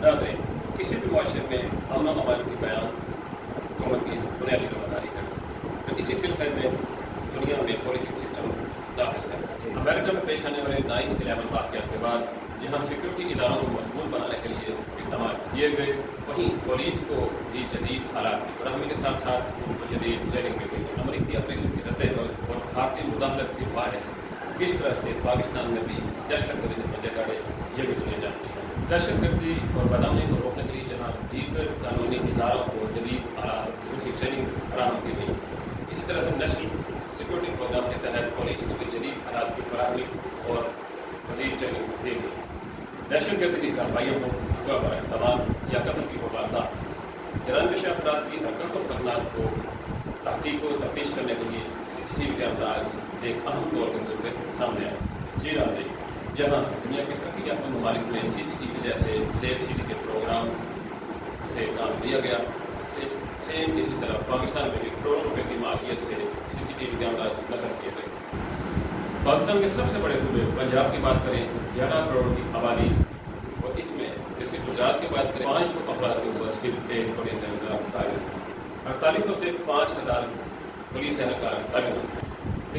नाज़रीन, किसी भी माशरे में अमन व अमान की बयान हुकूमत की बुनियादी जिम्मेदारी है। तो इसी सिलसिले में दुनिया में पॉलिसिंग सिस्टम नाफिज है। अमेरिका में पेश आने वाले 9/11 वाक़यात के बाद जहाँ सिक्योरिटी इदारों को मजबूत बनाने के लिए इक़दाम किए गए, वहीं पुलिस को भी जदीद आलात की फराहमी के साथ साथ उनको जदीद ट्रेनिंग भी दी। अमरीकी ऑपरेशन की रद्द और भारतीय मुदाखलत के बायस किस तरह से पाकिस्तान में भी दहशतगर्दी ने पंजे गाड़े, ये भी दुनिया जानती है। दहशतगर्दी और बदअमनी को रोकने के लिए जहाँ दीगर कानूनी इदारों को जदीद आलात खसूसी ट्रेनिंग फराहम की गई, इसी तरह से नेशनल सिक्योरिटी प्रोग्राम के तहत पुलिस को भी जदीद आलात की फराहमी और मज़ीद ट्रेनिंग दी गई। दहशतगर्दी की कार्रवाइयों को हुआ पर एहतमाम या कत्ल की वारदात, जरानकश अफराद की हरकत और खतरनाक को तहकीक व तफ्तीश करने के लिए CCTV कैमराज एक अहम तौर के तौर पर सामने आए। जी नाज़रीन, जहाँ दुनिया के तरक्की याफ्ता ममालिक में CCTV जैसे सेफ सिटी के प्रोग्राम से काम लिया गया, सेम इसी तरह पाकिस्तान में भी करोड़ों रुपए की मालियत से CCTV कैमराज नस्ब किए गए। पाकिस्तान के सबसे बड़े सूबे पंजाब की बात करें, 11 करोड़ की आबादी, और इसमें जैसे गुजरात की बात करें 500 अफराद के ऊपर सिर्फ एक पुलिस एहलकार तैनात है। 4800 से 5000 पुलिस एहलकार तैनात है।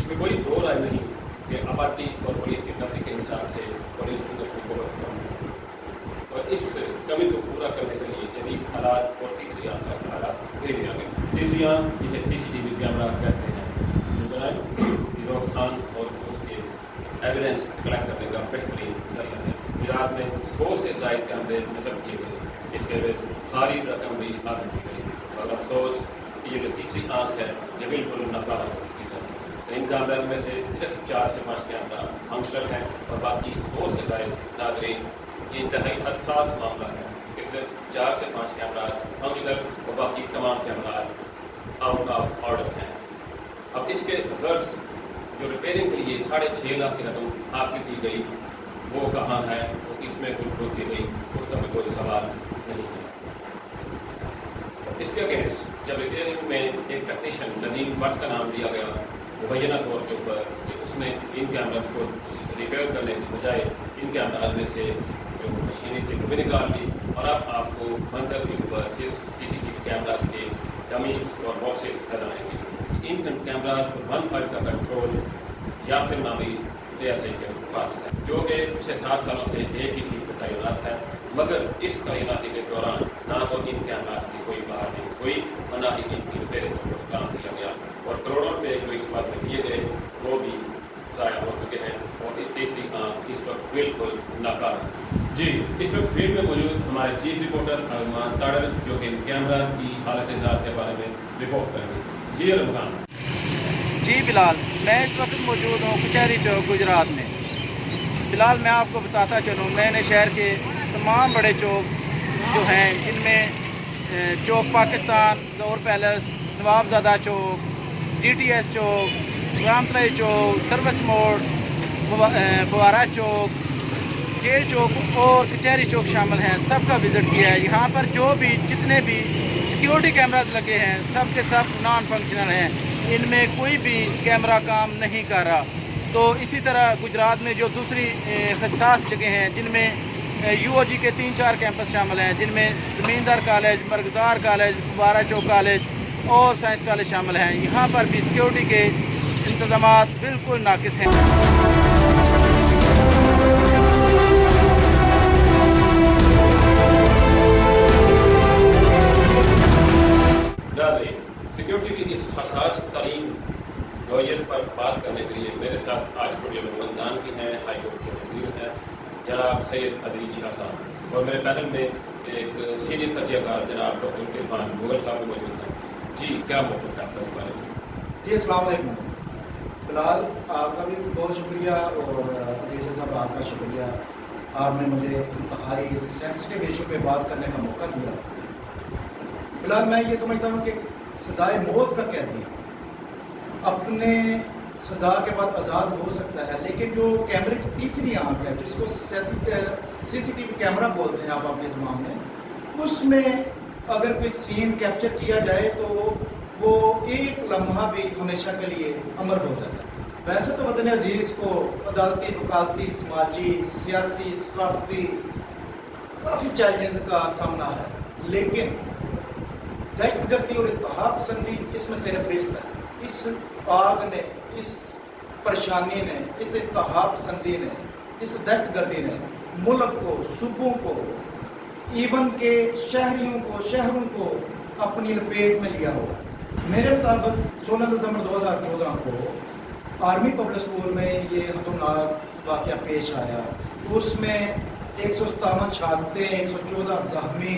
इसमें कोई दो राय नहीं कि आबादी और पुलिस की नफरी के हिसाब से पुलिस की नफरी बहुत कम है, और इस कमी को पूरा करने के लिए जदीद हालात और तीसरी आम का सहारा दे दिया गया। तीसरी आम जिसे CCTV कैमरा कहते हैं, जो जनाब की रोकथाम और उसके एविडेंस कलेक्ट करने का बेहतरीन जरिया है। इराक में 100 से ज़ायद कैमरे नस्ब किए गए, इसके भारी रकम भी हासिल की गई, और अफसोस कि ये जो तीसरी आँख है ये बिल्कुल नाकाम हो चुकी है। तो इन कैमरे में से सिर्फ 4 से 5 कैमरा फंक्शनल हैं, और बाकी 100 से ज़ायद नाज़रीन ये इंतहाई हसास मामला है कि सिर्फ 4 से 5 कैमराज फंक्शनल और बाकी तमाम कैमराज आउट ऑफ ऑर्डर हैं। अब इसके गर्ज जो रिपेयरिंग के लिए 6.5 लाख की रकम हासिल की गई, वो कहाँ है, वो किसमें गुल की गई, उसका भी कोई सवाल नहीं है। इसके अगेंस्ट जब रिपेयरिंग में एक टेक्नीशियन नदीम भट्ट का नाम दिया गया, मुबैना तौर के ऊपर कि उसने इन कैमराज को रिपेयर करने की बजाय इन कैमराज में से जो मशीनें थी वो भी निकाल ली, और अब आपको मंजर के ऊपर जिस CCTV कैमराज के डमीज और बॉक्सेस नजर आएंगे। इन कैमराज को 1.5 का कंट्रोल या फिर नामी ASI के पास है, जो कि पिछले 7 सालों से एक ही चीज़ पर तैनात है, मगर इस तैनाती के दौरान ना तो इन कैमराज की कोई बाहर नहीं हुई और ना ही इनकी रिपेयरिंग पर काम किया गया, और करोड़ों रुपये जो इस बात में दिए गए वो भी ज़ाया हो चुके हैं, और इस तीसरी आँख इस वक्त बिल्कुल नाकाम है। जी, इस वक्त फील्ड में मौजूद हमारे चीफ रिपोर्टर अरमान ताड़र, जो कि इन कैमराज की हालत ज़ात के बारे में रिपोर्ट करेंगे। जी अरमान। जी बिलाल, मैं इस वक्त मौजूद हूँ कचहरी चौक गुजरात में। फिलहाल मैं आपको बताता चलूँ, मैंने शहर के तमाम बड़े चौक जो हैं, जिनमें चौक पाकिस्तान, ज़ोहर पैलेस, नवाबजादा चौक, GTS चौक, रामतलाई चौक, सर्विस मोड़, फुवारा चौक, जेल चौक और कचहरी चौक शामिल हैं, सबका विज़िट किया है। यहाँ पर जो भी जितने भी सिक्योरिटी कैमराज लगे हैं सब के सब नॉन फंक्शनल हैं, इनमें कोई भी कैमरा काम नहीं कर रहा। तो इसी तरह गुजरात में जो दूसरी हसास जगह हैं, जिनमें UOG के 3-4 कैंपस शामिल हैं, जिनमें ज़मींदार कॉलेज, मरगज़ार कॉलेज, फुवारा चौक कॉलेज और साइंस कॉलेज शामिल हैं, यहाँ पर भी सिक्योरिटी के इंतज़ामात बिल्कुल नाकिस हैं। सिक्योरिटी की इस हसास तरीन नौयत पर बात करने के लिए मेरे साथ आज स्टूडियो में मेहमान की हैं, हाई कोर्ट के वकील हैं जनाब सैयद अदील शाह साहब, और मेरे पैनल में एक सीनियर तजियाकार जनाब डॉक्टर इरफान मुगल साहब भी मौजूद हैं। जी, क्या मौक़िफ़ है आपका इस बारे में? जी अस्सलाम वालेकुम। फिलहाल आपका भी बहुत शुक्रिया, और अदील साहब आपका शुक्रिया, आपने मुझे इंतहाई सेंसिटिव इशू पे बात करने का मौका दिया। फिलहाल मैं ये समझता हूँ कि सजाए मौत का कैदी अपने सज़ा के बाद आज़ाद हो सकता है, लेकिन जो कैमरे की तीसरी आँख है, जिसको CCTV कैमरा बोलते हैं आप अपने ज़बान में, उसमें अगर कोई सीन कैप्चर किया जाए तो वो एक लम्हा भी हमेशा के लिए अमर हो जाता है। वैसे तो वतन अजीज़ को अदालती, वकालती, समाजी, सियासी, सकाफती काफ़ी चैलेंज का सामना है, लेकिन दहशतगर्दी और इत्तेहाद पसंदी इसमें से फरिश्ता है। इस आग ने, इस परेशानी ने, इस इत्तेहाद पसंदी ने, इस दहशतगर्दी ने मुल्क को, सूबों को, इवन के शहरों को अपनी लपेट में लिया हुआ। मेरे मुताबिक 16 दिसंबर 2014 को आर्मी पब्लिक स्कूल में ये खतरनाक वाक़या पेश आया। उसमें 157 शहादतें, 114 ज़ख्मी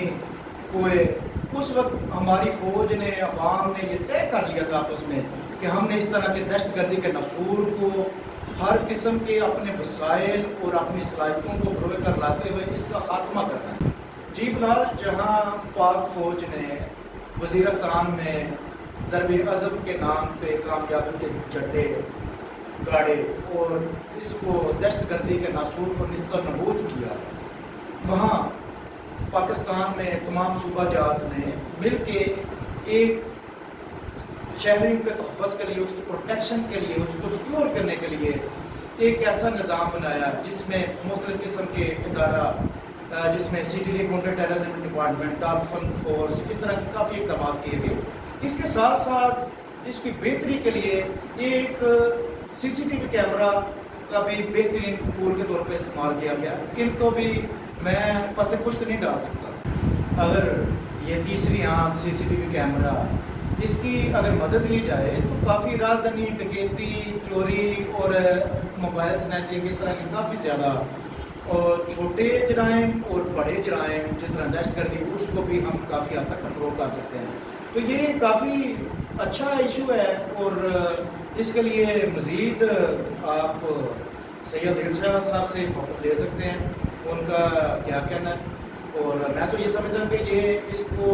हुए। उस वक्त हमारी फ़ौज ने, अवाम ने ये तय कर लिया था आपस में कि हमने इस तरह के दहशतगर्दी के नसूर को, हर किस्म के अपने वसाइल और अपनी सलाहियतों को भरोए कर लाते हुए इसका खात्मा करना है। जी बिलाल, जहाँ पाक फ़ौज ने वज़ीरिस्तान में ज़रब अज़ब के नाम पे कामयाबी के झंडे गाड़े और इसको दहशतगर्दी के नासूर को निस्तनाबूद किया, वहाँ पाकिस्तान में तमाम सूबा जात ने मिल के एक शहरियों के तहफ़्फ़ुज़ के लिए, उसकी प्रोटेक्शन के लिए, उसको सिक्योर करने के लिए एक ऐसा निज़ाम बनाया जिसमें मुख्तलिफ़ किस्म के इदारा, जिसमें सिटी काउंटर टेररिज्म डिपार्टमेंट, टारफन फोर्स, इस तरह के काफ़ी इक़दाम किए गए। इसके साथ साथ इसकी बेहतरी के लिए एक CCTV कैमरा का भी बेहतरीन टूल के तौर पर इस्तेमाल किया गया। इनको भी मैं पस कुछ तो नहीं डाल सकता। अगर ये तीसरी आंख CCTV कैमरा, इसकी अगर मदद ली जाए तो काफ़ी राजधानी डकैती, चोरी और मोबाइल स्नैचिंग, इस तरह की काफ़ी ज़्यादा और छोटे जराइम और बड़े जराइम जिस तरह दहशतगर्दी, उसको भी हम काफ़ी हद तक कंट्रोल कर सकते हैं। तो ये काफ़ी अच्छा इशू है और इसके लिए मज़ीद आप सैयद दिलशाह साहब से मौक़िफ़ ले सकते हैं, उनका क्या कहना है। और मैं तो ये समझता हूँ कि ये इसको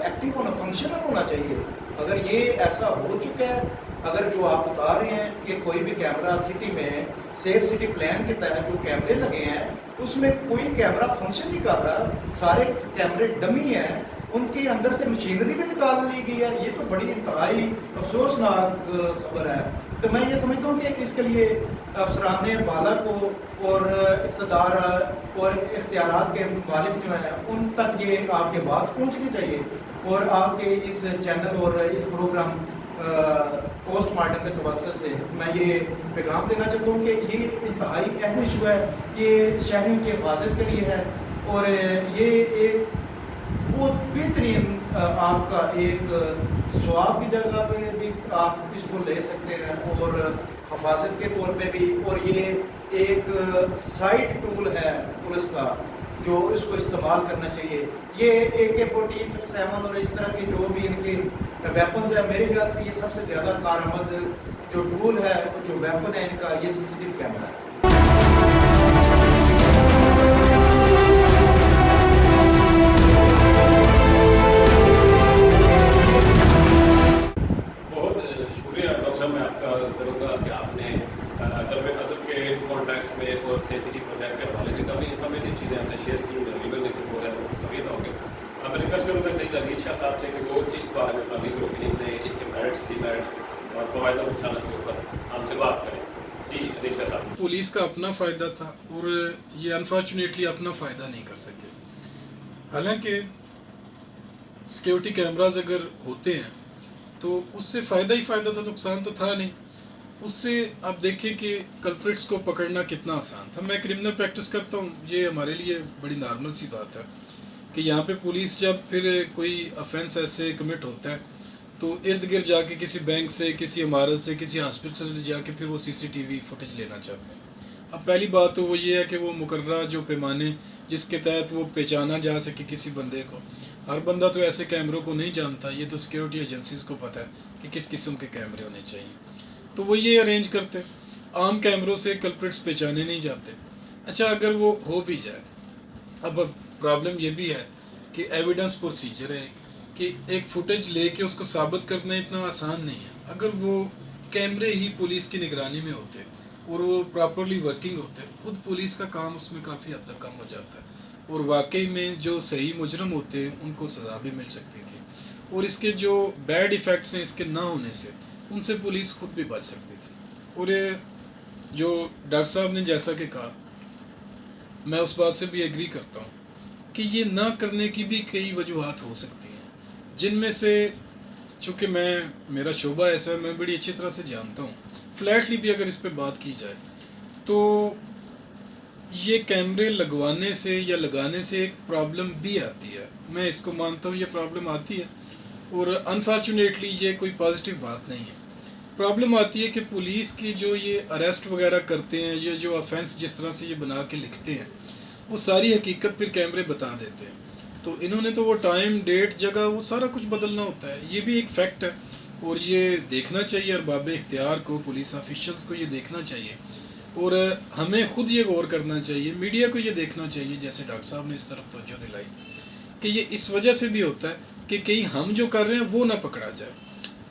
एक्टिव होना, फंक्शनल होना चाहिए। अगर ये ऐसा हो चुका है, अगर जो आप बता रहे हैं कि कोई भी कैमरा सिटी में सेफ सिटी प्लान के तहत जो कैमरे लगे हैं उसमें कोई कैमरा फंक्शन नहीं कर रहा, सारे कैमरे डमी हैं, उनके अंदर से मशीनरी भी निकाल ली गई है, ये तो बड़ी इंतहाई अफसोसनाक खबर है। तो मैं ये समझता हूँ कि इसके लिए अफसरान बाला को और इक़्तिदार और इख्तियारात के मालिक जो हैं उन तक ये आपके बात पहुँचनी चाहिए। और आपके इस चैनल और इस प्रोग्राम पोस्टमार्टम के तवस्सुल से मैं ये पैगाम देना चाहता हूँ कि ये इंतहाई अहम इशू है, ये शहरियों की हिफाजत के लिए है और ये एक बहुत बेहतरीन आपका एक स्वाब की जगह पे भी आप इसको ले सकते हैं और हिफाजत के तौर पे भी। और ये एक साइड टूल है पुलिस का जो इसको इस्तेमाल करना चाहिए। ये AK-47 और इस तरह की जो भी इनके वेपन्स है, मेरे ख्याल से ये सबसे ज़्यादा कारआमद जो टूल है, जो वेपन है इनका, ये CCTV कैमरा है। बहुत शुक्रिया डॉक्टर साहब, मैं आपका करूँगा कि आपने ज़रब अज़ब के कॉन्टैक्ट्स में और CCTV प्रोजेक्ट के हवाले से काफ़ी इंफॉर्मेटिव चीज़ें आपने शेयर की। लीगल नहीं हो रहा है तो कभी ना होंगे। मैं रिक्वेस्ट करूँगा सैयद अदील शाह साहब से कि वो इस बारे में अपना लीगल ओपिनियन दें, इसके मेरिट्स, डिमेरिट्स और फ़वाइद और नुकसान के ऊपर हमसे बात करें। जी अदील शाह साहब। पुलिस का अपना फ़ायदा था और ये अनफॉर्चुनेटली अपना फ़ायदा नहीं कर सके। हालांकि सिक्योरिटी कैमराज अगर होते हैं तो उससे फ़ायदा ही फ़ायदा था, नुकसान तो था नहीं। उससे आप देखिए कि कल्प्रिट्स को पकड़ना कितना आसान था। मैं क्रिमिनल प्रैक्टिस करता हूँ, ये हमारे लिए बड़ी नॉर्मल सी बात है कि यहाँ पे पुलिस जब फिर कोई ऑफेंस ऐसे कमिट होता है तो इर्द गिर्द जाके किसी बैंक से, किसी इमारत से, किसी हॉस्पिटल जाके फिर वो CCTV फुटेज लेना चाहते हैं। अब पहली बात तो वो ये है कि वो मुकर्ररा जो पैमाने जिसके तहत वो पहचाना जा सके किसी बंदे को, हर बंदा तो ऐसे कैमरों को नहीं जानता। ये तो सिक्योरिटी एजेंसीज़ को पता है कि किस किस्म के कैमरे होने चाहिए, तो वो ये अरेंज करते। आम कैमरों से कल्प्रिट्स पहचाने नहीं जाते। अच्छा, अगर वो हो भी जाए, अब प्रॉब्लम ये भी है कि एविडेंस प्रोसीजर है कि एक फुटेज लेके उसको साबित करना इतना आसान नहीं है। अगर वो कैमरे ही पुलिस की निगरानी में होते और वो प्रॉपरली वर्किंग होते, खुद पुलिस का काम उसमें काफ़ी हद तक कम हो जाता है और वाकई में जो सही मुजरम होते उनको सज़ा भी मिल सकती थी। और इसके जो बैड इफ़ेक्ट्स हैं इसके ना होने से, उनसे पुलिस खुद भी बच सकती थी। और ये जो डॉक्टर साहब ने जैसा कि कहा, मैं उस बात से भी एग्री करता हूँ کہ یہ نہ کرنے کی بھی کئی وجوہات ہو سکتی ہیں، جن میں سے چونکہ میرا شعبہ ایسا ہے، میں بڑی اچھی طرح سے جانتا ہوں، فلیٹلی بھی اگر اس پہ بات کی جائے تو یہ کیمرے لگوانے سے یا لگانے سے ایک پرابلم بھی آتی ہے، میں اس کو مانتا ہوں، یہ پرابلم آتی ہے، اور انفارچونیٹلی یہ کوئی پازیٹیو بات نہیں ہے۔ پرابلم آتی ہے کہ پولیس کی جو یہ اریسٹ وغیرہ کرتے ہیں، یہ جو آفینس جس طرح سے یہ بنا کے لکھتے ہیں، وہ ساری حقیقت پھر کیمرے بتا دیتے ہیں، تو انہوں نے تو وہ ٹائم، ڈیٹ، جگہ، وہ سارا کچھ بدلنا ہوتا ہے، یہ بھی ایک فیکٹ ہے، اور یہ دیکھنا چاہیے ارباب اختیار کو، پولیس آفیشلز کو یہ دیکھنا چاہیے، اور ہمیں خود یہ غور کرنا چاہیے، میڈیا کو یہ دیکھنا چاہیے، جیسے ڈاکٹر صاحب نے اس طرف توجہ دلائی کہ یہ اس وجہ سے بھی ہوتا ہے کہ کہیں ہم جو کر رہے ہیں وہ نہ پکڑا جائے،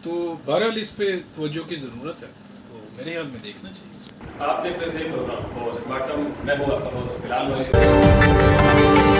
تو بہرحال اس پہ توجہ کی ضرورت ہے، تو میرے خیال میں دیکھنا چاہیے اس کو۔ آپ دیکھ رہے تھے پروگرام پوسٹ مارٹم، میں ہوں آپ کا ہوسٹ بلال ملک۔